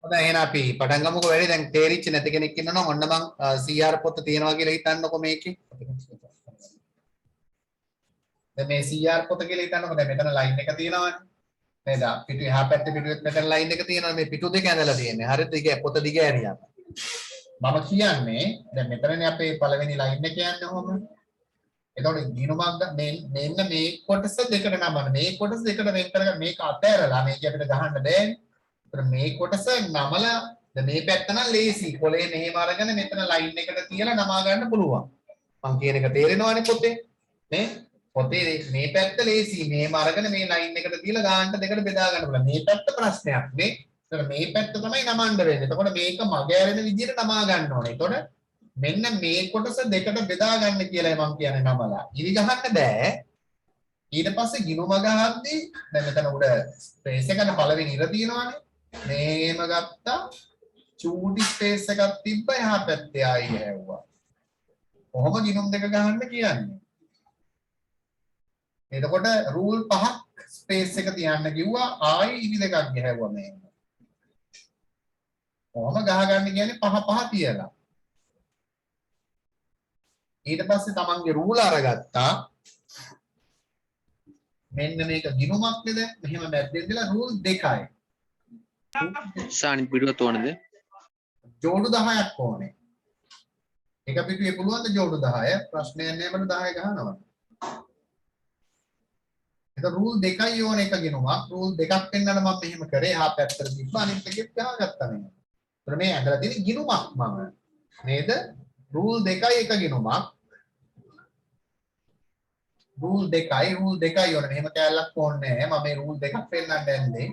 හොඳයි එහෙනම් අපි පටන් ගමුකෝ වැඩි දැන් තේරිච්ච නැති කෙනෙක් ඉන්නවනම් ඔන්න මං CR පොත තියනවා කියලා හිතන්නකෝ මේකේ. දැන් මේ CR පොත කියලා හිතන්නකෝ දැන් මෙතන ලයින් එක තියෙනවනේ. නේද? පිටු එහා පැත්තේ පිටුවෙත් මෙතන ලයින් එක තියෙනවා මේ පිටු දෙක ඇඳලා තියෙන්නේ. හරිද? දිග පොත දිග ඇරියා. මම කියන්නේ දැන් මෙතනනේ අපේ පළවෙනි ලයින් එක යන්නේ කොහොම? එතකොට ගිනුමක් මෙන්න මේ කොටස දෙකට නමන මේ කොටස දෙකට වෙන් කරගෙන මේක අතෑරලා මේක අපිට ගහන්න බෑනේ. මේ කොටස නමලා මේ පැත්ත නම් ලේසි. කොලේ මෙහෙම අරගෙන මෙතන ලයින් එකට තියලා නමා ගන්න පුළුවන්. මං කියන එක තේරෙනවනේ පොතේ. නේ? පොතේ මේ පැත්ත ලේසි. මෙහෙම අරගෙන මේ ලයින් එකට තියලා ගානට දෙකට බෙදා ගන්න පුළුවන්. මේ පැත්ත ප්‍රශ්නයක් නේ. ඒතර මේ පැත්ත තමයි නමන්න වෙන්නේ. එතකොට මේක මග ඇරෙන විදිහට නමා ගන්න ඕනේ. එතකොට මෙන්න මේ කොටස දෙකට බෙදා ගන්න කියලායි මං කියන්නේ නමලා. ඉරි ගහන්න බෑ. ඊට පස්සේ ගිනුම ගහද්දී දැන් මෙතන උඩ ස්පේස් එකට පළවෙනි ඉර තියෙනවානේ. මේම ගත්තා චූටි ස්පේස් එකක් තිබ්බ එහා පැත්තේ ආයි හැව්වා. කොහොම ගිනුම් දෙක ගහන්න කියන්නේ. එතකොට රූල් 5ක් ස්පේස් එක තියන්න කිව්වා ආයි ඉරි දෙකක් ගහුවා මේ. කොහොම ගහගන්න කියන්නේ 5 තියලා. ඊට පස්සේ තමන්ගේ රූල අරගත්තා. මෙන්න මේක ගිනුමක් නේද? මෙහෙම මැද්දෙන් දාලා රූල් 2යි. සානි පිටුවත් ඕනද? ජෝඩු 10ක් ඕනේ. එක පිටුවේ පුළුවන් ද ජෝඩු 10? ප්‍රශ්නයක් නෑ මම 10 ගහනවා. ඒක රූල් 2යි ඕනේ එක ගිනුමක්. රූල් 2ක් පෙන්නන්න මම මෙහෙම කරේ. එහා පැත්තට තිබ්බා අනිත් එකෙත් ගහගත්තා නේ. ඒතර මේ ඇඳලා තියෙන ගිනුමක් මම. නේද? රූල් 2යි එක ගිනුමක්. රූල් 2යි ඕනේ. මෙහෙම කැලලක් ඕනේ නෑ. මම මේ රූල් 2ක් පෙන්නන්න යන්නේ.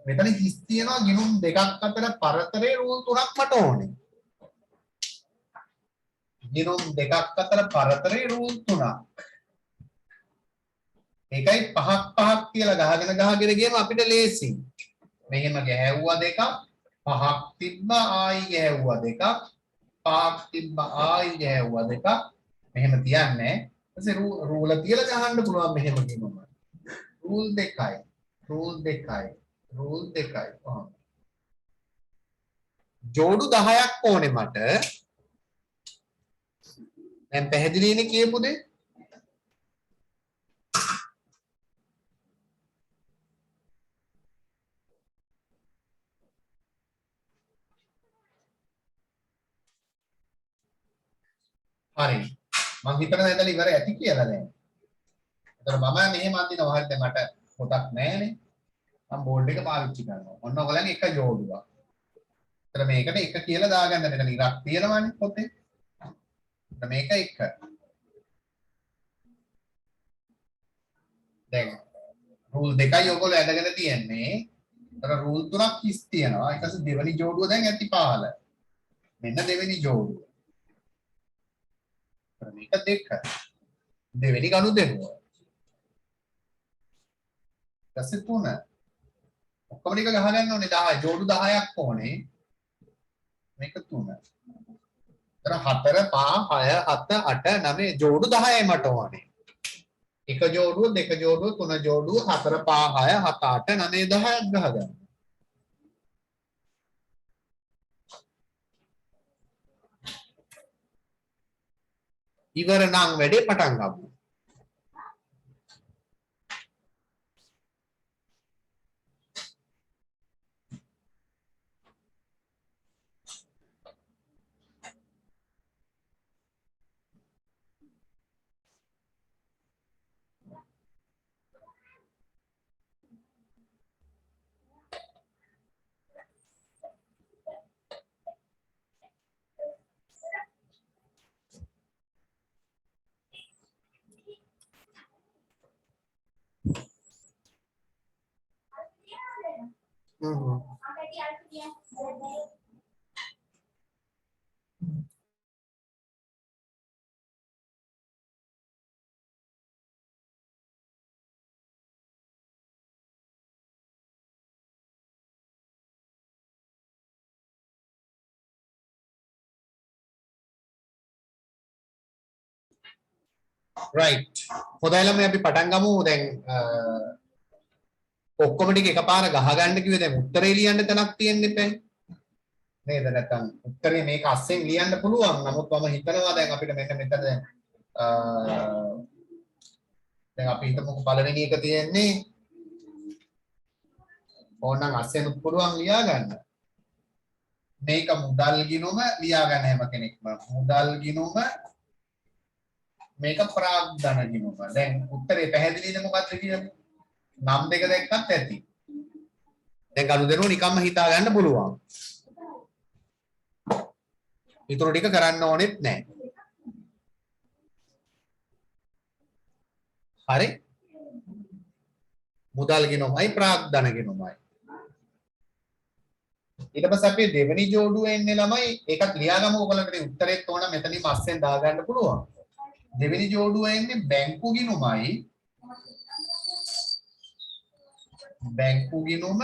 මෙතන හිස් තියනවා ගිනුම් දෙකක් අතර පරතරේ රූල් 3ක් මට ඕනේ. ගිනුම් දෙකක් අතර පරතරේ රූල් 3ක්. ඒකයි 5ක් කියලා ගහගෙන ගියම අපිට ලේසි. මෙහෙම ගෑවුවා දෙකක් 5ක් තිබ්බා ආයි ගෑවුවා දෙකක් 5ක් තිබ්බා ආයි ගෑවුවා දෙකක් මෙහෙම තියන්නේ. ඊපස්සේ රූල තියලා ගහන්න පුළුවන් මෙහෙම ගිනුම. රූල් 2යි. ඔහොම. ජෝඩු 10ක් ඕනේ මට. දැන් පැහැදිලිනේ කියපු දේ? හරි. මම හිතනවා දැන් ඉවර ඇති කියලා දැන්. ඒතර මම මෙහෙම අඳිනවා. හරිද? මට පොතක් නැහැනේ. මම බෝඩ් එක පාවිච්චි කරනවා. ඔන්න ඔයගලගේ එක ජෝඩුවක්. එතන මේකට එක කියලා දාගන්න මෙතන ඉරක් තියෙනවානේ පොතේ. එතන මේක එක. දැන් රූල් 2යි ඔයගොල්ලෝ ඇඳගෙන තියන්නේ. එතන රූල් 3ක් කිස් තියෙනවා. ඊට පස්සේ දෙවෙනි ජෝඩුව දැන් ඇති පහළ. මෙන්න දෙවෙනි ජෝඩුව. එතන මේක දෙක. දෙවෙනි ගනුදෙනුව. ඊට පස්සේ 3. ඔක්කොම ටික ගහගන්න ඕනේ 10 ජෝඩු 10ක් ඕනේ. මේක 3. එතන 4 5 6 7 8 9 ජෝඩු 10යි මට ඕනේ. එක ජෝඩුව දෙක ජෝඩුව තුන ජෝඩුව 4 5 6 7 8 9 10ක් ගහගන්න. ඉවර නම් වැඩේ පටන් ගමු. right හොඳයි ළමයි අපි පටන් ගමු දැන් ඔක්කොම ටික එකපාර ගහ ගන්න කිව්වේ දැන් උත්තරේ ලියන්න තැනක් තියෙන්න එපා නේද නැත්නම් උත්තරේ මේක අස්සෙන් ලියන්න පුළුවන් නමුත් මම හිතනවා දැන් අපිට මෙන්න මෙතන දැන් අපි හිතමුකෝ පළවෙනි එක තියෙන්නේ ඕනනම් අස්සෙන් පුළුවන් ලියා ගන්න මේක මුදල් ගිණුම ලියා ගන්න හැම කෙනෙක්ම මුදල් ගිණුම මේක ප්‍රාග්ධන ගිණුම දැන් උත්තරේ පැහැදිලිද මොකක්ද කියන්නේ නම් දෙක දැක්කත් ඇති දැන් ගනුදෙනුව නිකම්ම හිතා ගන්න පුළුවන් ඊටු ටික කරන්න ඕනෙත් නැහැ හරි මුදල් ගිණුමයි ප්‍රාග්ධන ගිණුමයි ඊට පස්සේ අපි දෙවෙනි ජෝඩුව එන්නේ ළමයි ඒකත් ලියාගමු ඔයගලන්ට උත්තරේත් ඕන මෙතනින්ම අස්සෙන් දාගන්න පුළුවන් දෙවෙනි ජෝඩුව එන්නේ බැංකු ගිණුමයි බැංකු ගිණුම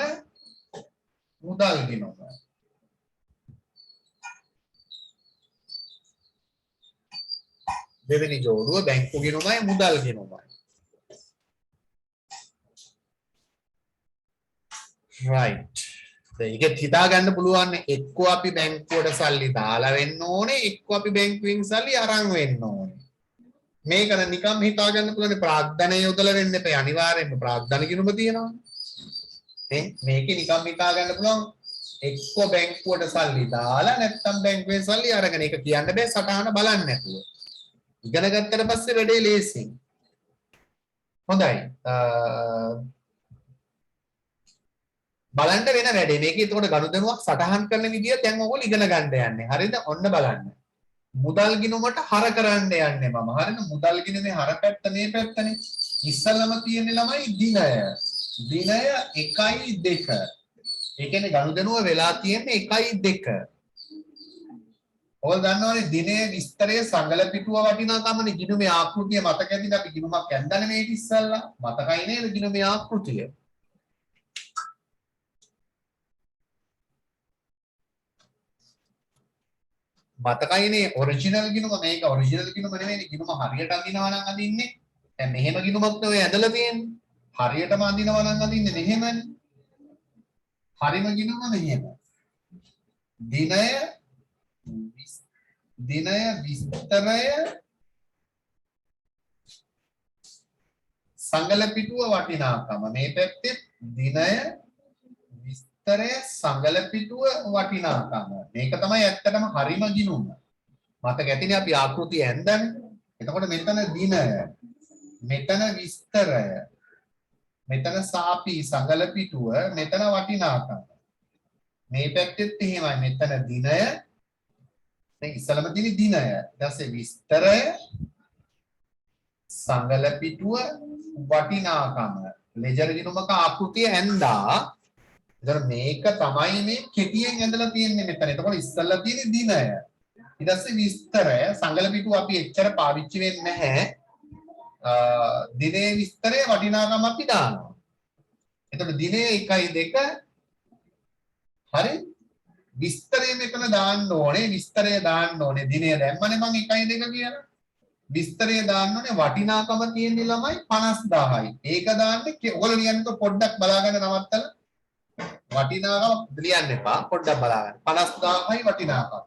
මුදල් ගිණුම දෙවෙනි ජෝඩුව බැංකු ගිණුමයි මුදල් ගිණුමයි right ඒකත් හිතා ගන්න පුළුවන් එක්ක අපි බැංකුවට සල්ලි දාලා වෙන්න ඕනේ එක්ක අපි බැංකුවෙන් සල්ලි අරන් වෙන්න ඕනේ මේක නිකම් හිතා ගන්න පුළුවන් ප්‍රාග්ධනය යොදලා වෙන්න එපා අනිවාර්යෙන්ම ප්‍රාග්ධන ගිණුම තියෙනවා නේ මේකේ නිකම් හිතා ගන්න පුළුවන් එක්ක බැංකුවට සල්ලි දාලා නැත්නම් බැංකුවෙන් සල්ලි අරගෙන ඒක කියන්න බෑ සටහන බලන්න නැතුව ඉගෙන ගත්තට පස්සේ වැඩේ ලේසි හොඳයි බලන්න වෙන වැඩේ මේක එතකොට ගනුදෙනුවක් සටහන් කරන විදිය දැන් ඔයගොල්ලෝ ඉගෙන ගන්න යන්නේ හරිද ඔන්න බලන්න මුදල් ගිණුමට හර කරන්න යන්නේ මම හරිද මුදල් ගිණුමේ හර පැත්ත මේ පැත්තනේ ඉස්සල්ලාම තියෙන්නේ ළමයි දිනය 1.2 ඒ කියන්නේ ගනුදෙනුව වෙලා තියෙන්නේ 1.2 ඔයගොල්ලෝ දන්නවනේ දිනේ විස්තරයේ සංගල පිටුව වටිනාකමනේ ගිණුමේ ආකෘතිය මතක ඇතිද අපි ගිණුමක් ඇඳන්නේ මේක ඉස්සල්ලා මතකයි නේද ගිණුමේ ආකෘතිය මතකයිනේ ඔරිජිනල් ගිණුම මේක ඔරිජිනල් ගිණුම නෙවෙයි ගිණුම හරියට අඳිනවා නම් අඳින්නේ දැන් මෙහෙම ගිණුමක් නෙවෙයි ඇඳලා තියෙන්නේ හරියටම අඳිනවා නම් අඳින්නේ මෙහෙමනේ හරිම ගිණුම මෙහෙම දිනය විස්තරය සංගල පිටුව වටිනාකම මේ පැත්තේ දිනය විස්තරය සංගල පිටුව වටිනාකම මේක තමයි ඇත්තටම හරිම ගිණුම මතක ඇතිනේ අපි ආකෘතිය ඇඳන්නේ එතකොට මෙතන දිනය මෙතන විස්තරය මෙතන සාපි සංගල පිටුව මෙතන වටිනාකම මේ පැත්තෙත් එහෙමයි මෙතන දිනය දැන් ඉස්සලම තියෙන දිනය ඊට පස්සේ විස්තරය සංගල පිටුව වටිනාකම ලෙජර් ගිණුමක ආකෘතිය ඇඳා එතකොට මේක තමයි මේ කෙටියෙන් ඇඳලා තියෙන්නේ මෙතන. එතකොට ඉස්සල්ලා තියෙන්නේ දිනය. ඊට පස්සේ විස්තරය සංගල පිටුව අපි එච්චර පාවිච්චි වෙන්නේ නැහැ. දිනේ විස්තරයේ වටිනාකම අපි දානවා. එතකොට දිනේ 1.2 හරි විස්තරය මෙතන දාන්න ඕනේ. විස්තරය දාන්න ඕනේ. දිනේ දැම්මනේ මම 1.2 කියලා. විස්තරය දාන්න ඕනේ වටිනාකම තියෙන්නේ ළමයි 50000යි. ඒක දාන්නේ ඔයගොල්ලෝ ලියන්නකො පොඩ්ඩක් බලාගන්න නවත්තලා. වටිනාකම ලියන්න එපා පොඩ්ඩක් බලන්න 50000යි වටිනාකම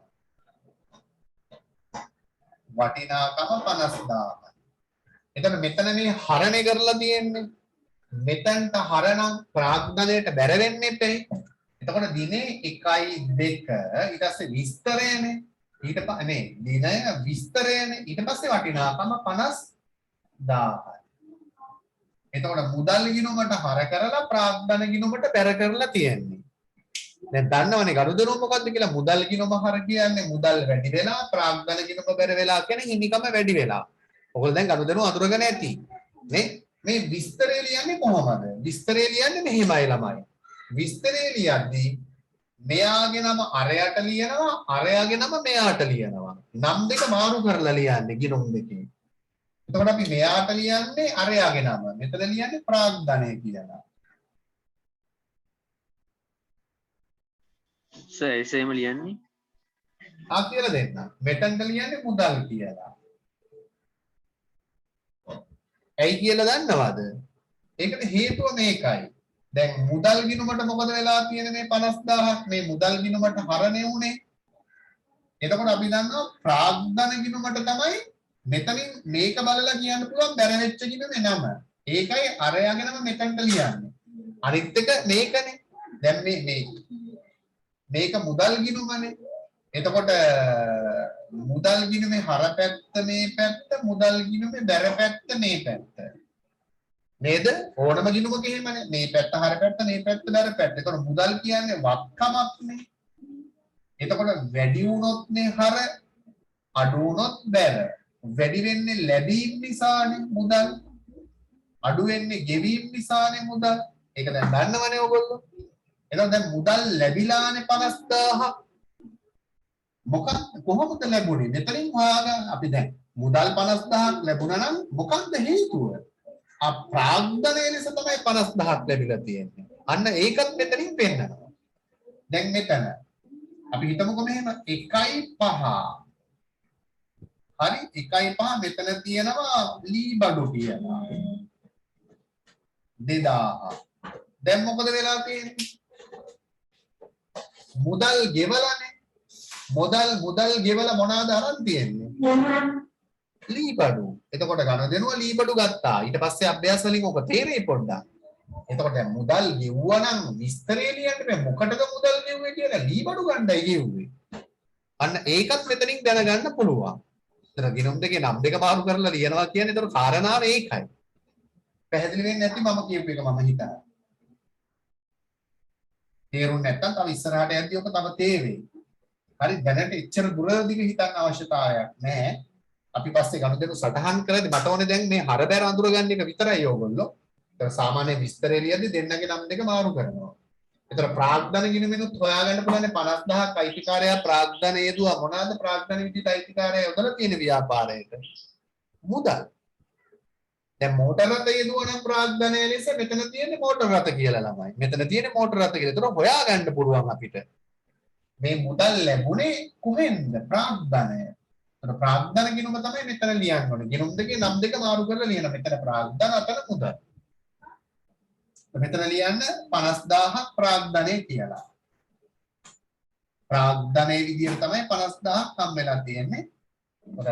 50000යි එතන මෙතන මේ හරණය කරලා තියෙන්නේ මෙතනට හරනම් ප්‍රාග්ධනයට බැර වෙන්න එපේ එතකොට දිනේ 1.2 ඊට පස්සේ විස්තරයනේ ඊට පස්සේ දිනය විස්තරයනේ ඊට පස්සේ වටිනාකම 50000යි එතකොට මුදල් ගිණුමට හර කරලා ප්‍රාග්ධන ගිණුමට බැර කරලා තියෙන්නේ. දැන් දන්නවනේ ගනුදෙනුව මොකද්ද කියලා මුදල් ගිණුම හර කියන්නේ මුදල් වැඩි වෙලා ප්‍රාග්ධන ගිණුම බැර වෙලා කියන්නේ හිමිකම වැඩි වෙලා. ඔයගොල්ලෝ දැන් ගනුදෙනුව අඳුරගෙන ඇති. නේ? මේ විස්තරය ලියන්නේ කොහොමද? විස්තරය ලියන්නේ මෙහෙමයි ළමයි. විස්තරය ලියද්දී මෙයාගේ නම අරයට ලියනවා අරයාගේ නම මෙයාට ලියනවා. නම් දෙක මාරු කරලා ලියන්නේ ගිණුම් දෙකේ. එතකොට අපි මෙයාට ලියන්නේ අරයාගේ නම. මෙතන ලියන්නේ ප්‍රාග්ධනය කියලා. සර් එසේම ලියන්නේ. කියලා දෙන්න. මෙතනට ලියන්නේ මුදල් කියලා. ඇයි කියලා දන්නවද? ඒකට හේතුව මේකයි. දැන් මුදල් ගිණුමට මොකද වෙලා තියෙන්නේ මේ 50000ක් මේ මුදල් ගිණුමට හරණය උනේ. එතකොට අපි දන්නවා ප්‍රාග්ධන ගිණුමට තමයි මෙතනින් මේක බලලා කියන්න පුළුවන් බැර වෙච්ච ගිණුමේ නම. ඒකයි අරයාගෙනම මෙතනට ලියන්නේ. අනිත් එක මේකනේ. දැන් මේක මුදල් ගිණුමනේ. එතකොට මුදල් ගිණුමේ හර පැත්ත මේ පැත්ත මුදල් ගිණුමේ බැර පැත්ත මේ පැත්ත. නේද? ඕනම ගිණුමක එහෙමනේ. මේ පැත්ත හර පැත්ත මේ පැත්ත බැර පැත්ත. එතකොට මුදල් කියන්නේ වක්කමක්නේ. එතකොට වැඩි වුණොත්නේ හර අඩු වුණොත් බැර. වැඩි වෙන්නේ ලැබීම් නිසානේ මුදල්. අඩු වෙන්නේ ගෙවීම් නිසානේ මුදල්. ඒක දැන් දන්නවනේ ඔයගොල්ලෝ. එතකොට දැන් මුදල් ලැබිලානේ 50000ක්. මොකක්ද කොහොමද ලැබුණේ? මෙතනින් හොයාගන්න අපි දැන් මුදල් 50000ක් ලැබුණා නම් මොකක්ද හේතුව? අප්‍රාග්ධනය ලෙස තමයි 50000ක් ලැබිලා තියෙන්නේ. අන්න ඒකත් මෙතනින් පෙන්නනවා. දැන් මෙතන අපි හිතමුකෝ මෙහෙම 1.5 හරි 1.5 මෙතන තියෙනවා ලී බඩු කියලා 2000. දැන් මොකද වෙලා තියෙන්නේ? මුදල් ගෙවලානේ. මුදල් ගෙවලා මොනවාද අරන් තියෙන්නේ? ලී බඩු. එතකොට ගනුදෙනුව ලී බඩු ගත්තා. ඊට පස්සේ අභ්‍යාස වලින් ඔක තේරෙයි පොඩ්ඩක්. එතකොට දැන් මුදල් ගෙවුවා නම් විස්තරේ ලියන්න බෑ. මොකටද මුදල් ගෙවුවේ කියලා ලී බඩු ගන්නයි ගෙවුවේ. අන්න ඒකත් මෙතනින් දැනගන්න පුළුවන්. එතන ගිණුම් දෙකේ නම් දෙක මාරු කරලා ලියනවා කියන්නේ ඒතර කාරණාව ඒකයි. පැහැදිලි වෙන්නේ නැති මම කියපු එක මම හිතනවා. තේරුම් නැත්තම් තව ඉස්සරහට යද්දී ඔක තව තේරෙයි. හරි දැනට එච්චර දුර දිග හිතන්න අවශ්‍යතාවයක් නැහැ. අපි පස්සේ ගනුදෙනු සටහන් කරද්දී මට ඕනේ දැන් මේ හරබෑර අඳුර ගන්න එක විතරයි ඕගොල්ලෝ. ඒතර සාමාන්‍ය විස්තරය ලියද්දී දෙන්නගේ නම් දෙක මාරු කරනවා. ඒතර ප්‍රාග්ධන ගිණුමෙනුත් හොයාගන්න පුළුවන් 50000ක් අයිතිකාරයා ප්‍රාග්ධන යෙදුවා මොනවාද ප්‍රාග්ධන විදිහට අයිතිකාරයා යොදලා තියෙන ව්‍යාපාරයක මුදල්. දැන් මෝටර රථ යෙදුවා නම් ප්‍රාග්ධනය ලෙස මෙතන තියෙන්නේ මෝටර රථ කියලා ළමයි. මෙතන තියෙන්නේ මෝටර රථ කියලා. ඒතර හොයාගන්න පුළුවන් අපිට. මේ මුදල් ලැබුණේ කොහෙන්ද? ප්‍රාග්ධනය. ඒතර ප්‍රාග්ධන ගිණුම තමයි මෙතන ලියන්න ඕනේ. ගිණුම් දෙකේ නම් දෙක මාරු කරලා ලියන. මෙතන ප්‍රාග්ධන අතන මුදල්. මෙතන ලියන්න 50000ක් ප්‍රාග්ධනය කියලා. ප්‍රාග්ධනයේ විදියට තමයි 50000ක් හම් වෙලා තියෙන්නේ. ඔර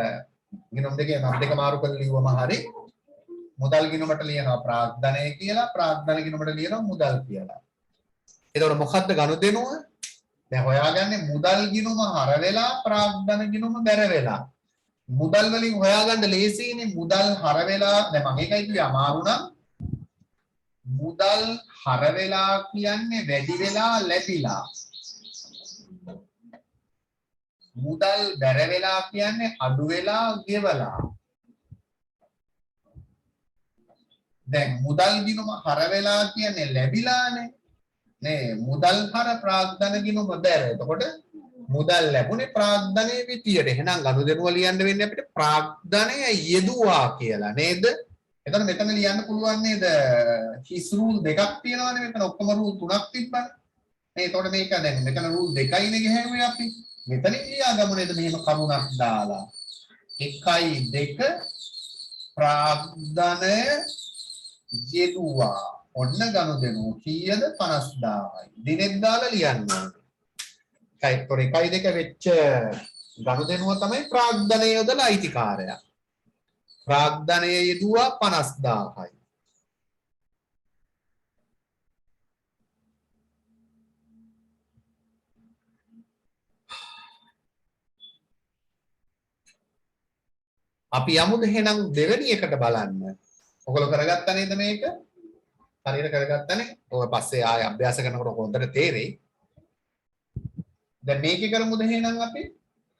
ගිණුම් දෙකේ නම් දෙක මාරු කරලා ලියුවම හරි. මුදල් ගිණුමට ලියනවා ප්‍රාග්ධනය කියලා, ප්‍රාග්ධන ගිණුමට ලියනවා මුදල් කියලා. එතකොට මොකද්ද ගනුදෙනුව? දැන් හොයාගන්නේ මුදල් ගිණුම හර වෙලා ප්‍රාග්ධන ගිණුම බැර වෙලා. මුදල් වලින් හොයාගන්න ලේසියිනේ. මුදල් හර වෙලා දැන් මම ඒකයි කිව්වේ අමාරු නම් මුදල් හර වෙලා කියන්නේ වැඩි වෙලා ලැබිලා. මුදල් බැර වෙලා කියන්නේ අඩු වෙලා ගෙවලා. දැන් මුදල් ගිණුම හර වෙලා කියන්නේ ලැබිලානේ. නේ මුදල් හර ප්‍රාග්ධන ගිණුම බැර. එතකොට මුදල් ලැබුණේ ප්‍රාග්ධනයේ විදියට. එහෙනම් ගනුදෙනුව ලියන්න වෙන්නේ අපිට ප්‍රාග්ධනය යෙදුවා කියලා නේද? එතකොට මෙතන ලියන්න පුළුවන් නේද? හිස් රූල් දෙකක් තියෙනවානේ මෙතන ඔක්කොම රූල් තුනක් තිබ්බනේ. නේ එතකොට මේක දැන් මෙතන රූල් දෙකයිනේ ගහුවේ අපි. මෙතනින් ලියාගමු නේද මෙහෙම කරුණක් දාලා. 1.2 ප්‍රාග්ධනය යෙදුවා. ඔන්න ගනුදෙනුව කීයද? 50000යි. දිනෙත් දාලා ලියන්න ඕනේ. ඒතකොට 1.2 වෙච්ච ගනුදෙනුව තමයි ප්‍රාග්ධනය යොදලා අයිතිකාරයා. ප්‍රාග්ධනය යෙදුවා 50000යි. අපි යමුද එහෙනම් දෙවෙනි එකට බලන්න. ඔයගොල්ලෝ කරගත්තා නේද මේක? හරියට කරගත්තානේ. ඔය පස්සේ ආය අභ්‍යාස කරනකොට හොඳට තේරෙයි. දැන් මේකේ කරමුද එහෙනම් අපි?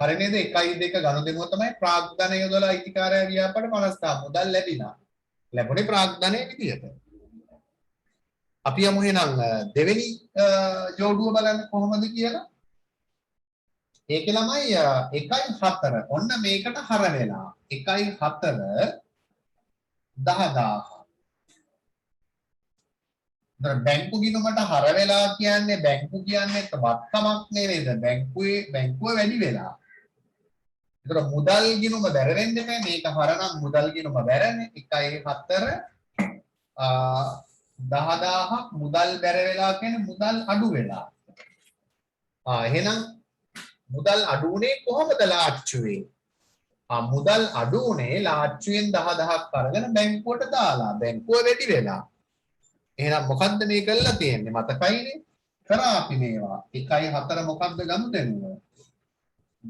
හරි නේද? 1.2 ගනුදෙනුව තමයි ප්‍රාග්ධනය යොදලා අයිතිකාරයා ව්‍යාපාර 50000 මුදල් ලැබිනා. ලැබුණේ ප්‍රාග්ධනයේ විදියට. අපි යමු එහෙනම් දෙවෙනි ජෝඩුව බලන්න කොහොමද කියලා. ඒකේ ළමයි 1.4. ඔන්න මේකට හර වෙලා 1.4 10000. දැන් බැංකු ගිණුමට හර වෙලා කියන්නේ බැංකු කියන්නේ වත්කමක් නෙවෙයිද? බැංකුවේ වැඩි වෙලා. ඒතර මුදල් ගිණුම බැර වෙන්නේ නැහැ. මේක හරනම් මුදල් ගිණුම බැරනේ. 1.4 10000ක් මුදල් බැර වෙලා කියන්නේ මුදල් අඩු වෙලා. එහෙනම් මුදල් අඩු උනේ කොහොමද ලාච්චුවේ? මුදල් අඩු උනේ ලාච්චුවෙන් 10000ක් අරගෙන බැංකුවට දාලා. බැංකුව වැඩි වෙලා. එහෙනම් මොකද්ද මේ කරලා තියෙන්නේ? මතකයිනේ? කරා අපි මේවා. 1.4 මොකද්ද ගනුදෙනුව?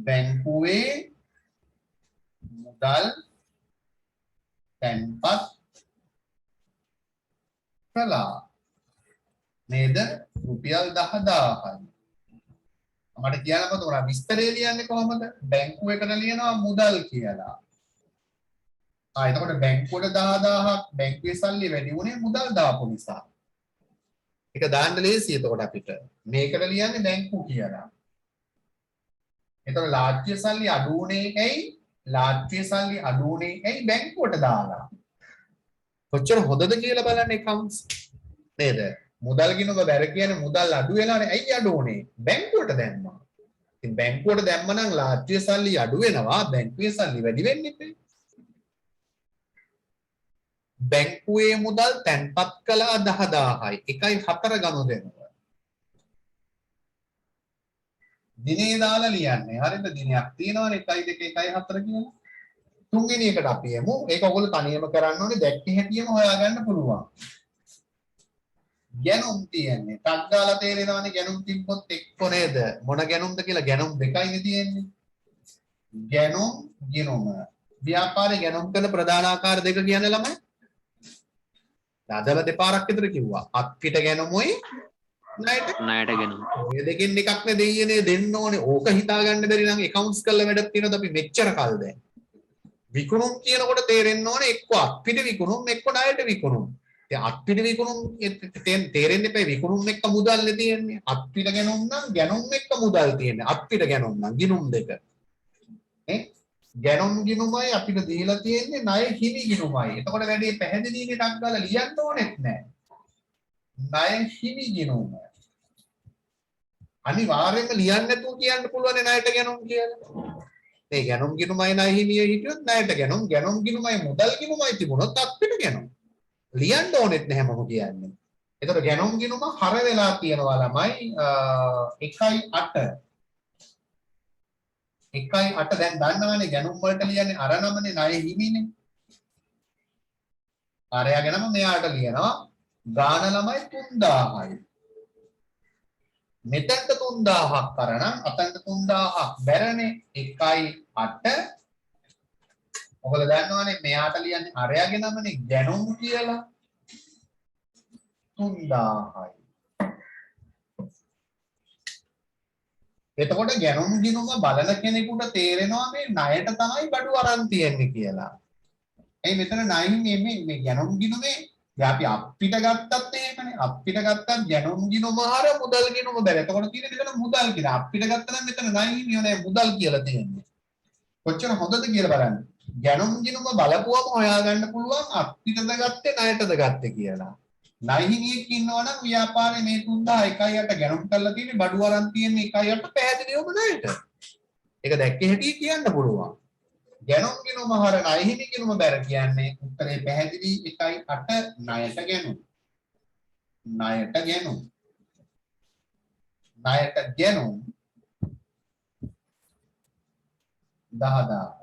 බැංකුවේ මුදල් තැන්පත් කළා. නේද? රුපියල් 10000යි. මට කියන්න මොකද විස්තරය ලියන්නේ කොහොමද? බැංකුව එකට ලියනවා මුදල් කියලා. එතකොට බැංකුවට 10000ක් බැංකුවේ සල්ලි වැඩි වුණේ මුදල් දාපු නිසා. ඒක දාන්න ලේසියි එතකොට අපිට. මේකට ලියන්නේ බැංකුව කියලා. එතකොට ලාච්චිය සල්ලි අඩු වුණේ ඇයි? ලාච්චිය සල්ලි අඩු වුණේ ඇයි බැංකුවට දාලා? කොච්චර හොඳද කියලා බලන්න accounts නේද? මුදල් ගිණුම බැර කියන්නේ මුදල් අඩු වෙලානේ. ඇයි අඩු වුනේ? බැංකුවට දැම්මා. ඉතින් බැංකුවට දැම්ම නම් ලාච්චිය සල්ලි අඩු වෙනවා, බැංකුවේ සල්ලි වැඩි වෙන්නේ නැහැ. බැංකුවේ මුදල් තැන්පත් කළා 10000යි. 1.4 ගනුදෙනුව. දිනේ දාලා ලියන්නේ. හරිද? දිනයක් තියෙනවනේ 1.2 1.4 කියලා. තුන්වෙනි එකට අපි යමු. ඒක ඔයගොල්ලෝ තනියම කරන්න ඕනේ. දැක්කේ හැටියෙම හොයාගන්න පුළුවන්. ගැනුම් තියෙන්නේ. ටක් ගාලා තේරෙනවනේ ගැනුම් තිබ්බොත් එක්ක නේද? මොන ගැනුම්ද කියලා ගැනුම් දෙකයිනේ තියෙන්නේ. ගැනුම් ගිණුම. ව්‍යාපාරේ ගැනුම් කරන ප්‍රධාන ආකාර දෙක කියන්නේ ළමයි. අදලා දෙපාරක් විතර කිව්වා. අත්පිට ගැනුමුයි ණයට ගැනුම. ඔය දෙකෙන් එකක් නේ දෙයියනේ දෙන්න ඕනේ. ඕක හිතා ගන්න බැරි නම් accounts කරලා වැඩක් තියෙනවද අපි මෙච්චර කල් දැන්. විකුණුම් කියනකොට තේරෙන්න ඕනේ එක්ක අත්පිට විකුණුම් එක්ක ණයට විකුණුම්. දැන් අත්පිට විකුණුම් තේරෙන්නේ නැහැ විකුණුම් එක්ක මුදල් නේ තියෙන්නේ. අත්පිට ගැනුම් නම් ගැනුම් එක්ක මුදල් තියෙන්නේ. අත්පිට ගැනුම් නම් ගිණුම් දෙක. ගැනුම් ගිණුමයි අපිට දීලා තියෙන්නේ ණය හිමි ගිණුමයි. එතකොට වැඩි පැහැදිලිනේ ටක් ගාලා ලියන්න ඕනෙත් නැහැ. ණය හිමි ගිණුම. අනිවාර්යයෙන්ම ලියන්න නැතුව කියන්න පුළුවන් ණයට ගැනුම් කියලා. මේ ගැනුම් ගිණුමයි ණය හිමියේ හිටියොත් ණයට ගැනුම් ගිණුමයි මුදල් ගිණුමයි තිබුණොත් අත්පිට ගැනුම්. ලියන්න ඕනෙත් නැහැ මම කියන්නේ. එතකොට ගැනුම් ගිණුම හර වෙලා තියෙනවා ළමයි 1.8 1.8 දැන් දන්නවනේ ගැනුම් වලට ලියන්නේ අර නමනේ ණය හිමිනේ. අරයාගෙනම මෙයාට ලියනවා ගාන ළමයි 3000යි. මෙතනට 3000ක් කරනම් අතනට 3000ක් බැරනේ 1.8 ඔයගොල්ලෝ දන්නවනේ මෙයාට ලියන්නේ අරයාගේ නමනේ ගැනුම් කියලා 3000යි. එතකොට ගැනුම් ගිණුම බලන කෙනෙකුට තේරෙනවා මේ ණයට තමයි බඩු අරන් තියෙන්නේ කියලා. ඒ මෙතන ණයින් මේ ගැනුම් ගිණුමේ දැන් අපි අප්පිට ගත්තත් එහෙමනේ. අප්පිට ගත්තත් ගැනුම් ගිණුම හර මුදල් ගිණුම බැල. එතකොට තියෙන්නේ මෙතන මුදල් කියලා. අප්පිට ගත්තා නම් මෙතන ණයින් නේ මුදල් කියලා තියෙන්නේ. කොච්චර හොඳද කියලා බලන්න. ගැනුම් ගිණුම බලපුවම හොයාගන්න පුළුවන් අප්පිටද ගත්තේ ණයටද ගත්තේ කියලා. ණයහිමියෙක් ඉන්නවා නම් ව්‍යාපාරේ මේ 3000 1.8 ගැනුම් කරලා තියෙන්නේ බඩු අරන් තියෙන්නේ 1.8 පැහැදිලිවම ණයට. ඒක දැක්කේ හැටි කියන්න පුළුවන්. ගැනුම් ගිණුම හර ණයහිමි ගිණුම බැර කියන්නේ උත්තරේ පැහැදිලි 1.8 ණයට ගැනුම්. ණයට ගැනුම්. ණයට ගැනුම් 10000.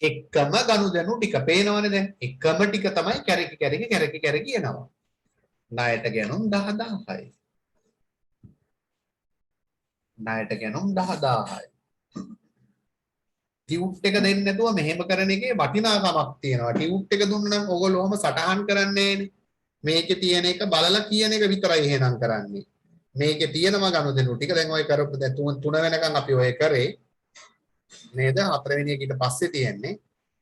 එකම ගනුදෙනු ටික පේනවනේ දැන් එකම ටික තමයි කැරකි එනවා. ණයට ගැනුම් 10000යි. ණයට ගැනුම් 10000යි. ටියුට් එක දෙන්නේ නැතුව මෙහෙම කරන එකේ වටිනාකමක් තියෙනවා. ටියුට් එක දුන්න නම් ඔයගොල්ලෝ ඔහම සටහන් කරන්නේ නෑනේ. මේකේ තියෙන එක බලලා කියන එක විතරයි එහෙනම් කරන්නේ. මේකේ තියෙනවා ගනුදෙනු ටික දැන් ඔය කරපු දැන් 3 වෙනකන් අපි ඔය කරේ නේද? 4 වෙනි එක ඊට පස්සේ තියෙන්නේ.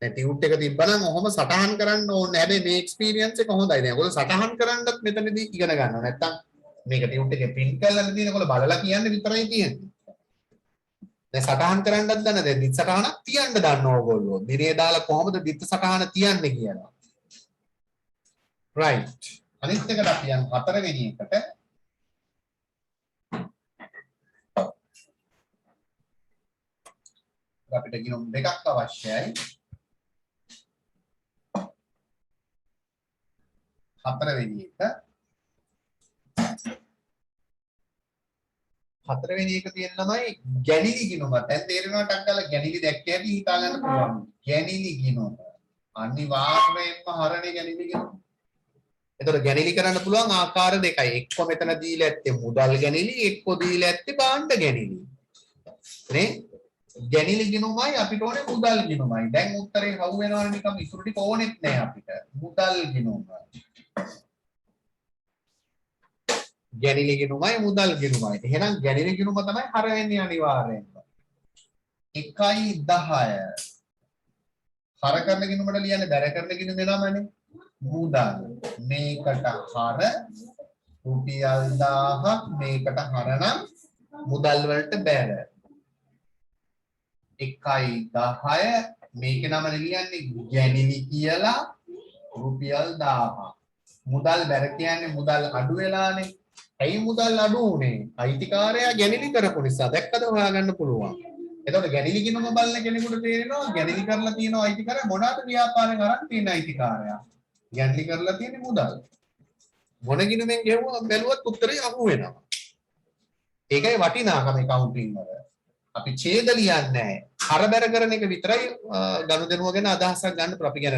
දැන් ටියුට් එක තිබ්බනම් ඔහොම සටහන් කරන්න ඕනේ. හැබැයි මේ එක්ස්පීරියන්ස් එක හොඳයි. දැන් ඔයගොල්ලෝ සටහන් කරන්නත් මෙතනදී ඉගෙන ගන්නවා. නැත්තම් මේක ටියුට් එකේ print කරලා තියෙන ඔයගොල්ලෝ බලලා කියන්නේ විතරයි තියෙන්නේ. දැන් සටහන් කරන්නත් දන්න දැන් දිත් සටහනක් තියන්න දන්න ඕගොල්ලෝ. දිනේ දාලා කොහොමද දිත් සටහන තියන්නේ කියලා. right. අනිත් එකට අපි යන 4 වෙනි එකට අපිට ගිණුම් දෙකක් අවශ්‍යයි. හතරවෙනි එක. හතරවෙනි එක තියෙන ළමයි ගැණිලි ගිණුම. දැන් තේරෙනවා ටක් ගාලා ගැණිලි දැක්කේ ඇති හිතා ගන්න පුළුවන්. ගැණිලි ගිණුම. අනිවාර්යයෙන්ම හරණේ ගැණිලි ගිණුම. එතකොට ගැණිලි කරන්න පුළුවන් ආකාර දෙකයි. එක්ක මෙතන දීලා ඇත්තේ මුදල් ගැණිලි, එක්ක දීලා ඇත්තේ භාණ්ඩ ගැණිලි. නේ? ගැණිලි ගිණුමයි අපිට ඕනේ මුදල් ගිණුමයි. දැන් උත්තරේ හවු වෙනවනේ නිකම් ඉතුරු ටික ඕනෙත් නෑ අපිට. මුදල් ගිණුම. ගැණිලි ගිණුමයි මුදල් ගිණුමයි. එහෙනම් ගැණිලි ගිණුම තමයි හර වෙන්නේ අනිවාර්යයෙන්ම. 1.10 හර කරන ගිණුමට ලියන්නේ බැර කරන ගිණුම නමනේ. මුදල්. මේකට හර රුපියල් 1000ක් මේකට හරනම් මුදල් වලට බැර. 1.10 මේක නම ලියන්නේ ගැණිලි කියලා රුපියල් 1000ක්. මුදල් බැර කියන්නේ මුදල් අඩු වෙලානේ. ඇයි මුදල් අඩු උනේ? අයිතිකාරයා ගැණිලි කරපු නිසා. දැක්කද හොයාගන්න පුළුවන්. එතකොට ගැණිලි ගිණුම බලන කෙනෙකුට තේරෙනවා ගැණිලි කරලා තියෙනවා අයිතිකාරයා මොනවාද ව්‍යාපාරයෙන් අරන් තියෙන අයිතිකාරයා. ගැණිලි කරලා තියෙන්නේ මුදල්. මොන ගිණුමෙන් ගෙවුවා බැලුවත් උත්තරේ අහු වෙනවා. ඒකයි වටිනාකම accounting වල. අපි ඡේද ලියන්නේ නැහැ. හරබැර කරන එක විතරයි ගනුදෙනුව ගැන අදහසක් ගන්න අපි ගැන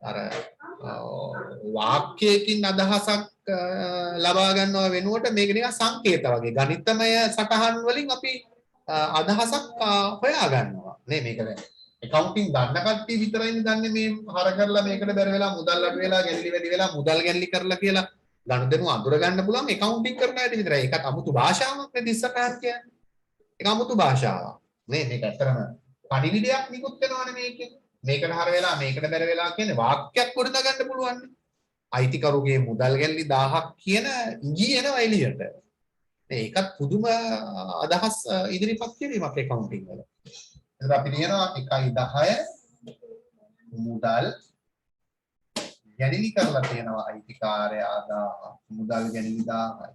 අර වාක්‍යයකින් අදහසක් ලබා ගන්නවා වෙනුවට මේක නිකන් සංකේත වගේ ගණිතමය සටහන් වලින් අපි අදහසක් හොයා ගන්නවා නේ මේක දැන් accounting දන්න කට්ටිය විතරයි දන්නේ මේ හර කරලා මේකට බැර වෙලා මුදල් අඩු වෙලා ගැණිලි වැඩි වෙලා මුදල් ගැණිලි කරලා කියලා ගනුදෙනුව අඳුර ගන්න පුළුවන් accounting කරන අයට විතරයි. ඒකත් අමුතු භාෂාවක් නේ 30ක් කියන්නේ. ඒක අමුතු භාෂාවක් නේ මේක ඇත්තටම පණිවිඩයක් නිකුත් වෙනවනේ මේකේ. මේකට හර වෙලා මේකට බැර වෙලා කියන්නේ වාක්‍යයක් ගොඩනගා ගන්න පුළුවන්. අයිතිකරුගේ මුදල් ගැල්ලි 1000ක් කියන ඉඟි එනවා එළියට. ඒකත් පුදුම අදහස් ඉදිරිපත් කිරීමක් accounting වල. එතකොට අපි කියනවා 1.10 මුදල් ගැණිලි කරලා තියෙනවා අයිතිකාරයා 1000 මුදල් ගැණිලි 1000යි.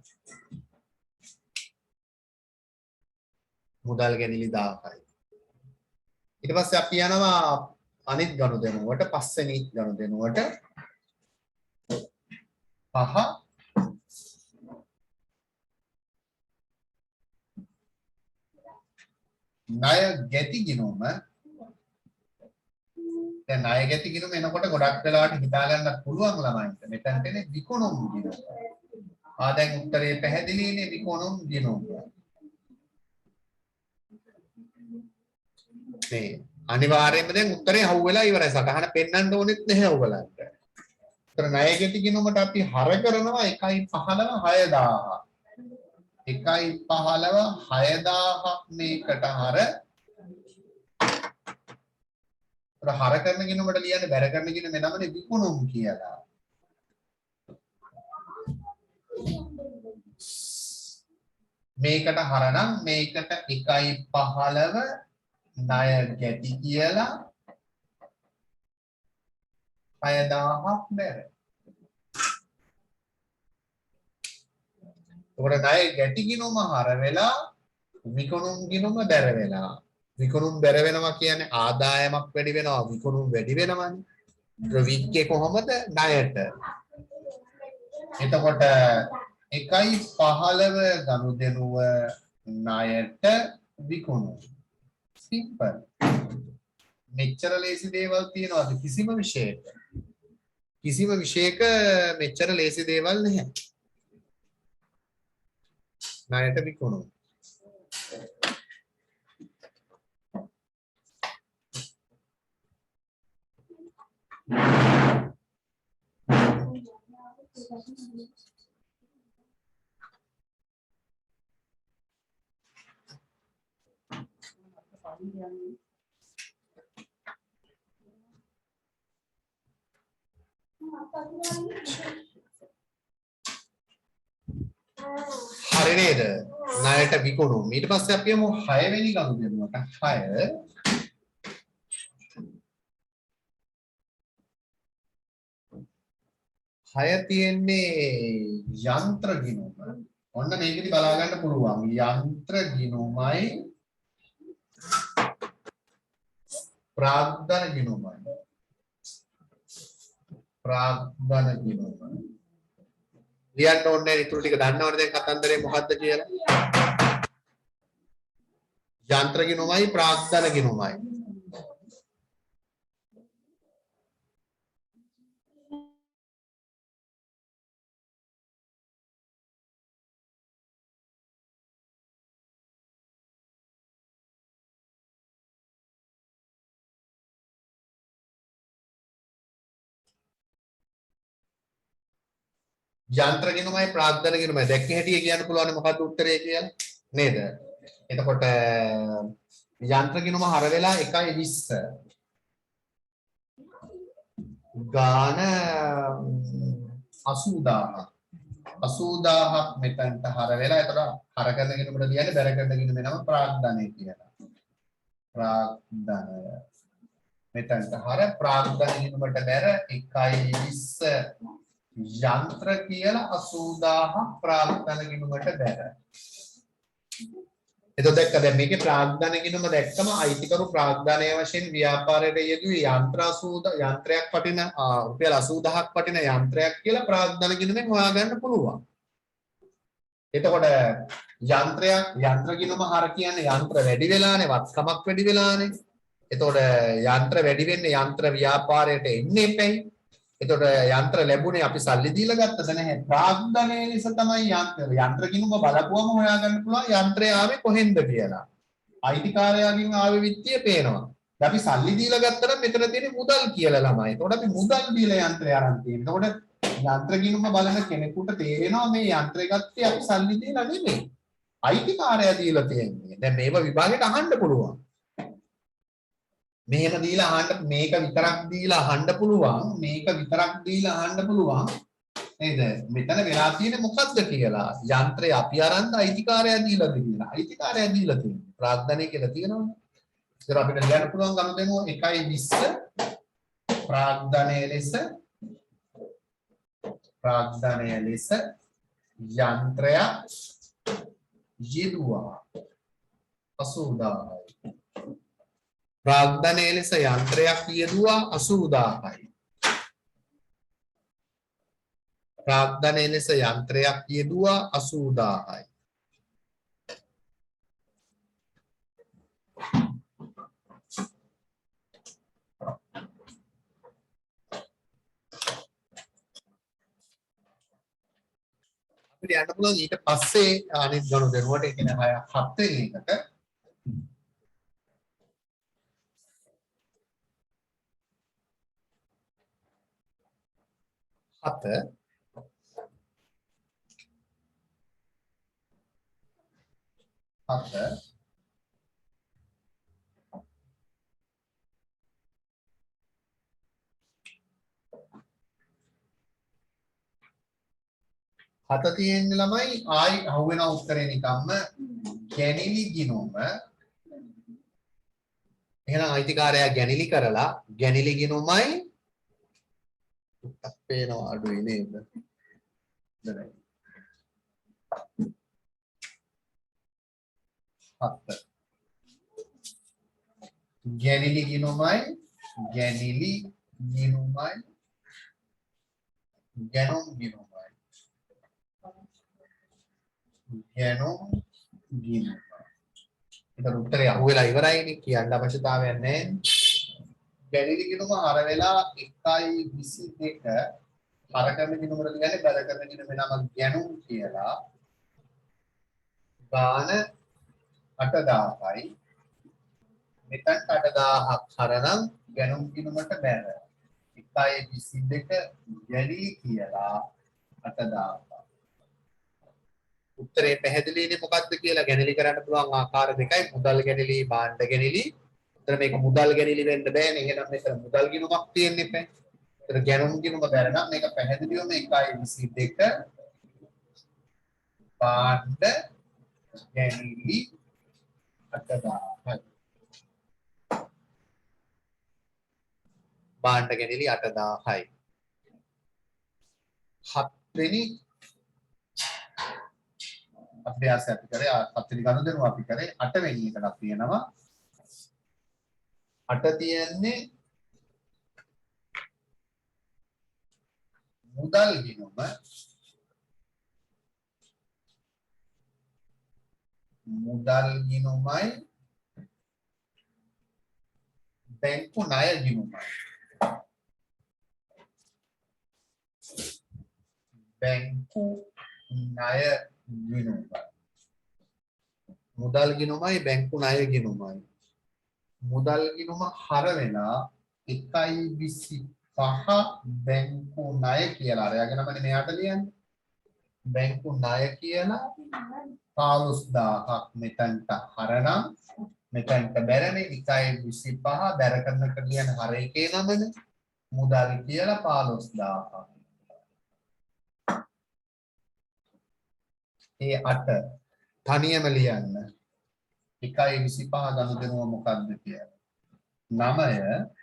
මුදල් ගැණිලි 1000යි. ඊට පස්සේ අපි යනවා අනිත් ගනුදෙනුවට පස්වෙනි ගනුදෙනුවට පහ ණය ගැති ගිණුම. දැන් ණය ගැති ගිණුම එනකොට ගොඩක් වෙලාවට හිතා ගන්නත් පුළුවන් ළමයින්ට මෙතනට එන්නේ විකුණුම් ගිණුම. දැන් උත්තරේ පැහැදිලිනේ විකුණුම් ගිණුම. මේ අනිවාර්යයෙන්ම දැන් උත්තරේ හවු වෙලා ඉවරයි. සටහන පෙන්වන්න ඕනෙත් නැහැ ඔයගලන්ට. ඒතර ණය ගැති ගිණුමට අපි හර කරනවා 1.15 6000. 1.15 6000ක් මේකට හර. ඒතර හර කරන ගිණුමට ලියන්නේ බැර කරන ගිණුම නමනේ විකුණුම් කියලා. මේකට හරනම් මේකට 1.15 ණය ගැති කියලා 6000ක් බැර. ඒකට ණය ගැති ගිණුම හර වෙලා විකුණුම් ගිණුම බැර වෙලා. විකුණුම් බැර වෙනවා කියන්නේ ආදායමක් වැඩි වෙනවා විකුණුම් වැඩි වෙනවනේ. වික්කේ කොහොමද ණයට. එතකොට 1.15 ගනුදෙනුව ණයට විකුණුම්. සිම්පල්. මෙච්චර ලේසි දේවල් තියනවාද කිසිම විෂයක? කිසිම විෂයක මෙච්චර ලේසි දේවල් නැහැ. ණයට විකුණුම්. හරි නේද? ණයට විකුණුම්. ඊට පස්සේ අපි යමු 6 වෙනි ගනුදෙනුවට. 6 තියෙන්නේ යන්ත්‍ර ගිණුම. ඔන්න මේකෙදි බලා ගන්න පුළුවන්. යන්ත්‍ර ගිණුමයි ප්‍රාග්ධන ගිණුමයි. ප්‍රාග්ධන ගිණුම. ලියන්න ඕනේ නැහැ ඉතුරු ටික දන්නවනේ දැන් කතන්දරේ මොකද්ද කියලා. යන්ත්‍ර ගිණුමයි ප්‍රාග්ධන ගිණුමයි. යන්ත්‍ර ගිණුමයි ප්‍රාග්ධන ගිණුමයි දැක්ක හැටි කියන්න පුළුවන් මොකද්ද උත්තරේ කියලා නේද? එතකොට යන්ත්‍ර ගිණුම හර වෙලා 1.20 ගාන 80000ක් 80000ක් මෙතනට හර වෙලා එතකොට හර කරන ගිණුමට කියන්නේ බැර කරන ගිණුමේ නම ප්‍රාග්ධනය කියලා. ප්‍රාග්ධනය මෙතනට හර ප්‍රාග්ධන ගිණුමට බැර 1.20 යන්ත්‍ර කියලා 80000ක් ප්‍රාග්ධන ගිණුමට බැර. එතකොට දැක්ක දැන් මේකේ ප්‍රාග්ධන ගිණුම දැක්කම අයිතිකරු ප්‍රාග්ධනයේ වශයෙන් ව්‍යාපාරයට යෙදුවේ යන්ත්‍ර 80 යන්ත්‍රයක් වටින රුපියල් 80000ක් වටින යන්ත්‍රයක් කියලා ප්‍රාග්ධන ගිණුමෙන් හොයාගන්න පුළුවන්. එතකොට යන්ත්‍ර ගිණුම හර කියන්නේ යන්ත්‍ර වැඩි වෙලානේ වත්කමක් වැඩි වෙලානේ. එතකොට යන්ත්‍ර වැඩි වෙන්නේ යන්ත්‍ර ව්‍යාපාරයට එන්නේ එපැයි. එතකොට යන්ත්‍ර ලැබුණේ අපි සල්ලි දීලා ගත්තද නැහැ. ප්‍රාග්ධනයේ ලෙස තමයි යන්ත්‍ර ගිණුම බලපුවම හොයාගන්න පුළුවන් යන්ත්‍රය ආවේ කොහෙන්ද කියලා. අයිතිකාරයාගෙන් ආවේ විත්තිය පේනවා. අපි සල්ලි දීලා ගත්තනම් මෙතන තියෙන්නේ මුදල් කියලා ළමයි. එතකොට අපි මුදල් දීලා යන්ත්‍රය අරන් තියෙනවා. එතකොට යන්ත්‍ර ගිණුම බලන කෙනෙකුට තේරෙනවා මේ යන්ත්‍රය ගත්තේ අපි සල්ලි දීලා නෙමෙයි. අයිතිකාරයා දීලා තියෙන්නේ. දැන් මේව විභාගයට අහන්න පුළුවන්. මෙහෙම දීලා අහන්න මේක විතරක් දීලා අහන්න පුළුවන් මේක විතරක් දීලා අහන්න පුළුවන් නේද මෙතන වෙලා තියෙන්නේ මොකද්ද කියලා යන්ත්‍රය අපි අරන්ද අයිතිකාරයා දීලාද කියලා අයිතිකාරයා දීලා තියෙනවා ප්‍රාග්ධනය කියලා තියෙනවනේ ඒක අපිට ලියන්න පුළුවන් ගනුදෙනු 1.20 ප්‍රාග්ධනය ලෙස යන්ත්‍රය යෙදුවා 80000යි ප්‍රාග්ධනයේ ලෙස යන්ත්‍රයක් යෙදුවා 80000යි. ප්‍රාග්ධනයේ ලෙස යන්ත්‍රයක් යෙදුවා 80000යි. අපිට යන්න පුළුවන් ඊට පස්සේ අනිත් ගනුදෙනුවට ඒ කියන්නේ 7 වෙනි එකට හත තියෙන්නේ ළමයි ආයි අහුවෙන උත්තරේ නිකම්ම ගැනිලි ගිණුම එහෙනම් අයිතිකාරයා ගැනිලි කරලා ගැනිලි ගිණුමයි උත්තක් පේනවා අඩුයි නේද ගැනිලි ගිණුමයි ගැනුම් ගිණුමයි ඒතර උත්තරේ අහුවෙලා ඉවරයිනේ කියන්න අවශ්‍යතාවයක් නැහැ ගැනිලි ගිණුම හර වෙලා 1.22 හර කරන ගිණුමට කියන්නේ බල කරන ගිණුමේ නම ගැනුම් කියලා ගාන 8000යි මෙතන 8000ක් හරනම් ගැනුම් ගිණුමට බැර 1.22 ගැනිලි කියලා 8000 උත්තරේ පැහැදිලිනේ මොකක්ද කියලා ගැනිලි කරන්න පුළුවන් ආකාර දෙකයි මුදල් ගැනිලි භාණ්ඩ ගැනිලි. උත්තර මේක මුදල් ගැනිලි වෙන්න බෑනේ. එහෙනම් මෙතන මුදල් ගිණුමක් තියෙන්නේ නැහැ. උත්තර ගැනුම් ගිණුම බැර නම් මේක පැහැදිලිවම 1.22 භාණ්ඩ ගැනිලි 8000යි. භාණ්ඩ ගැනිලි 8000යි. 7 වෙනි අභ්‍යාසය අපි කරේ 7 වෙනි ගනුදෙනුව අපි කරේ 8 වෙනි එකක් තියෙනවා 8 තියන්නේ මුදල් ගිණුම මුදල් ගිණුමයි බැංකු ණය ගිණුමයි. බැංකු ණය ගිණුමයි. මුදල් ගිණුමයි බැංකු ණය ගිණුමයි. මුදල් ගිණුම හර වෙලා 1.25 බැංකු ණය කියලා අරගෙනමනේ මෙයාට ලියන්නේ. බැංකු ණය කියලා 15000ක් මෙතනට හරනම් මෙතනට බැරනේ 1.25 බැර කරනට කියන හර එකේ නමනේ මුදල් කියලා 15000ක්. ඒ 8 තනියම ලියන්න 1.25 ගනුදෙනුව මොකක්ද කියලා. 9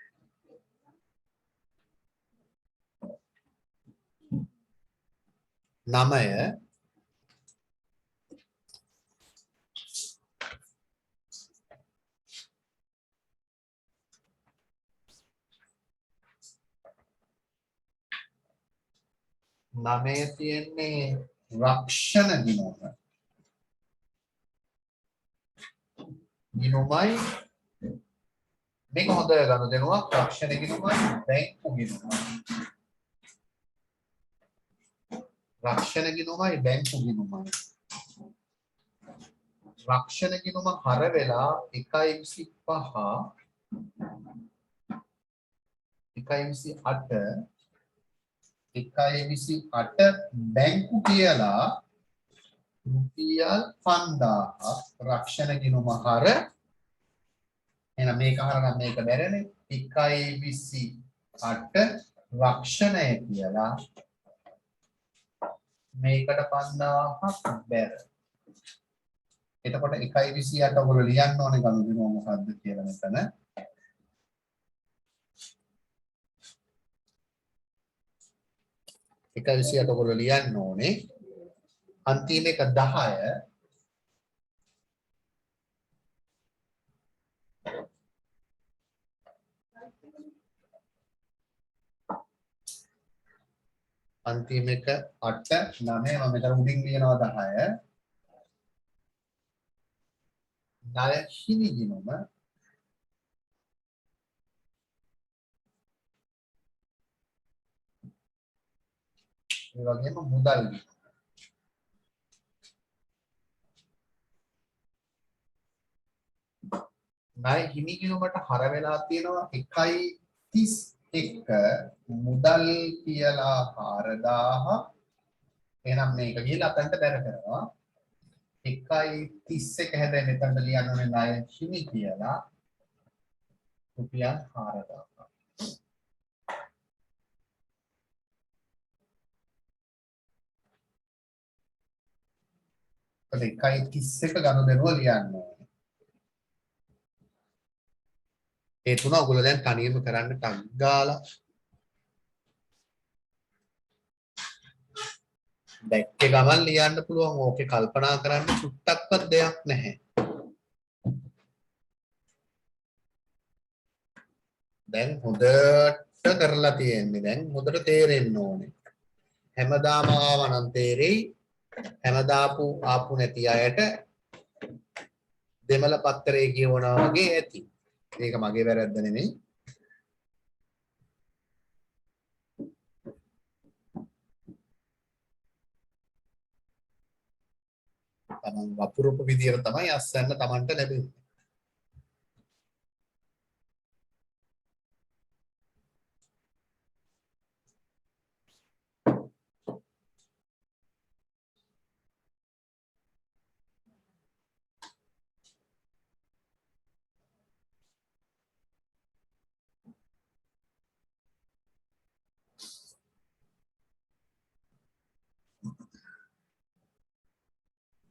තියෙන්නේ රක්ෂණ ගිණුම. ගිණුමයි මේක හොඳ ගනුදෙනුවක්. රක්ෂණ ගිණුමයි බැංකු ගිණුමයි. රක්ෂණ ගිණුමයි බැංකු ගිණුමයි. රක්ෂණ ගිණුම හර වෙලා 1.28 බැංකු කියලා රුපියල් 5000ක් රක්ෂණ ගිණුම හර එහෙනම් මේක හරනම් මේක බැරනේ 1.28 රක්ෂණය කියලා මේකට 5000ක් බැර. එතකොට 1.28 ඔයගොල්ලෝ ලියන්න ඕනේ ගනුදෙනුව මොකද්ද කියලා මෙතන. එකවිසියට ඔයගොල්ලෝ ලියන්න ඕනේ. අන්තිම එක 10 අන්තිම එක 8 9 මම මෙතන උඩින් ලියනවා 10 ණය හිමි ගිණුම ඒ වගේම මුදල් ගිණුම. ණය හිමි ගිණුමට හර වෙලා තියෙනවා 1.31 මුදල් කියලා 4000. එහෙනම් මේක ගිහලා අතන්ට බැර කරනවා 1.31 හැබැයි මෙතනට ලියන්න ඕනේ ණය හිමි කියලා රුපියල් 4000. ඒත් 1.31 ගනුදෙනුව ලියන්න ඕනේ. ඒ තුන ඔයගොල්ලෝ දැන් තනියම කරන්න ටක් ගාලා දැක්කේ ගමන් ලියන්න පුළුවන්. ඕකේ කල්පනා කරන්න චුට්ටක්වත් දෙයක් නැහැ. දැන් හොඳට කරලා තියෙන්නේ. දැන් හොඳට තේරෙන්න ඕනේ. හැමදාම ආවනම් තේරෙයි. හැමදාපු ආපු නැති අයට දෙමළ පත්තරේ කියවනවා වගේ ඇති. ඒක මගේ වැරද්ද නෙමෙයි. තමන් වපුරපු විදියට තමයි අස්සන්න තමන්ට ලැබෙන්නේ.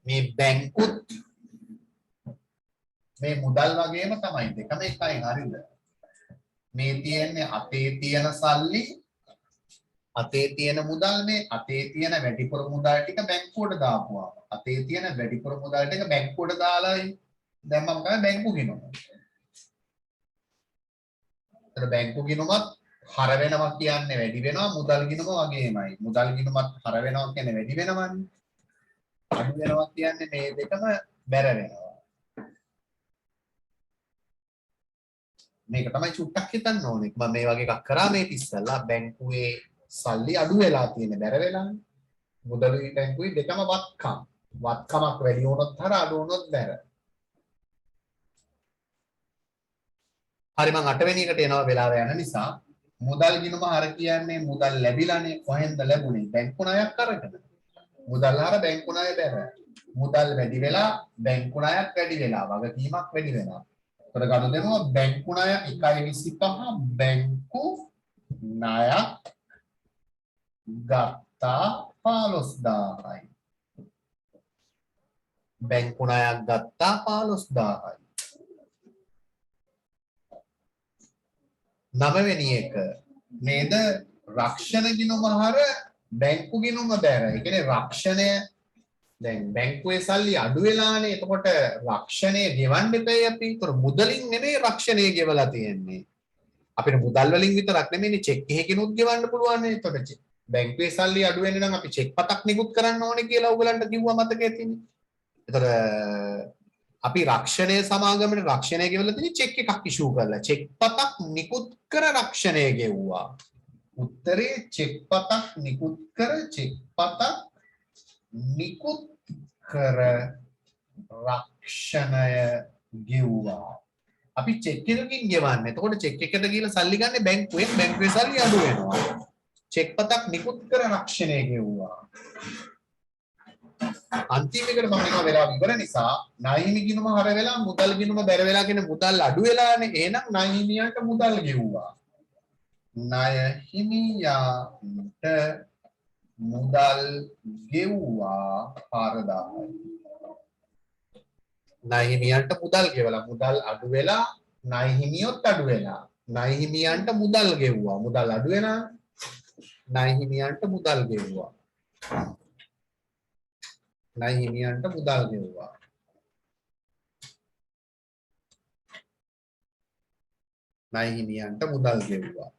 මේ බැංකුත් මේ මුදල් වගේම තමයි දෙකම එකයි හරිද? මේ තියෙන්නේ අතේ තියෙන සල්ලි අතේ තියෙන මුදල් මේ අතේ තියෙන වැඩිපුර මුදල් ටික බැංකුවට දාපුවා. අතේ තියෙන වැඩිපුර මුදල් ටික බැංකුවට දාලායි දැන් මම කරන්නේ බැංකු ගිණුම. ඒතර බැංකු ගිණුමත් හර වෙනවා කියන්නේ වැඩි වෙනවා මුදල් ගිණුම වගේමයි. මුදල් ගිණුමත් හර වෙනවා කියන්නේ වැඩි වෙනවන්නේ. අඩු වෙනවා කියන්නේ මේ දෙකම බැර වෙනවා. මේක තමයි චුට්ටක් හිතන්න ඕනේ. මම මේ වගේ එකක් කරා මේක ඉස්සල්ලා බැංකුවේ සල්ලි අඩු වෙලා තියෙන බැර වෙලානේ. මුදලුයි බැංකුවේ දෙකම වත්කම්. වත්කමක් වැඩි වුණොත් හර අඩු වුණොත් බැර. හරි මම 8 වෙනි එකට එනවා වෙලාව යන නිසා මුදල් ගිණුම හර කියන්නේ මුදල් ලැබිලානේ කොහෙන්ද ලැබුණේ බැංකු ණයක් අරගෙන. මුදල් හර බැංකු ණය බැර. මුදල් වැඩි වෙලා බැංකු ණයක් වැඩි වෙලා වගකීමක් වැඩි වෙනවා. ඒතර ගනුදෙනුව බැංකු ණය 1.25 බැංකු ණයක් ගත්තා 15000යි. බැංකු ණයක් ගත්තා 15000යි. 9 වෙනි එක නේද රක්ෂණ ගිණුම හර බැංකු ගිණුම බැර. ඒ කියන්නේ රක්ෂණය දැන් බැංකුවේ සල්ලි අඩු වෙලානේ. එතකොට රක්ෂණය ගෙවන්න එපයි අපි. ඒතර මුදලින් නෙමෙයි රක්ෂණය ගෙවලා තියෙන්නේ. අපිට මුදල් වලින් විතරක් නෙමෙයිනේ චෙක් එකකිනුත් ගෙවන්න පුළුවන් නේ. එතකොට බැංකුවේ සල්ලි අඩු වෙන්න නම් අපි චෙක් පතක් නිකුත් කරන්න ඕනේ කියලා ඔයගලන්ට කිව්වා මතක ඇතිනේ. ඒතර අපි රක්ෂණය සමාගමේ රක්ෂණය ගෙවලා තියෙන චෙක් එකක් ඉෂුව කරලා චෙක් පතක් නිකුත් කර රක්ෂණය ගෙවුවා. උත්තරේ චෙක් පතක් නිකුත් කර චෙක් පතක් නිකුත් කර රක්ෂණය ගෙවුවා. අපි චෙක් එකකින් ගෙවන්නේ. එතකොට චෙක් එකට ගිහලා සල්ලි ගන්න බැංකුවෙන් බැංකුවේ සල්ලි අඩු වෙනවා. චෙක් පතක් නිකුත් කර රක්ෂණය ගෙවුවා. අන්තිම එකට මම නිකන් වෙලාව ඉවර නිසා ණයහිමි ගිණුම හර වෙලා මුදල් ගිණුම බැර වෙලා කියන මුදල් අඩු වෙලානේ. එහෙනම් ණයහිමියන්ට මුදල් ගෙවුවා. ණයහිමියන්ට මුදල් ගෙවුවා 4000යි. ණයහිමියන්ට මුදල් ගෙවලා මුදල් අඩු වෙලා ණයහිමියොත් අඩු වෙලා ණයහිමියන්ට මුදල් ගෙවුවා. මුදල් අඩු වෙනා ණයහිමියන්ට මුදල් ගෙවුවා. ණයහිමියන්ට මුදල් ගෙවුවා. ණයහිමියන්ට මුදල් ගෙවුවා.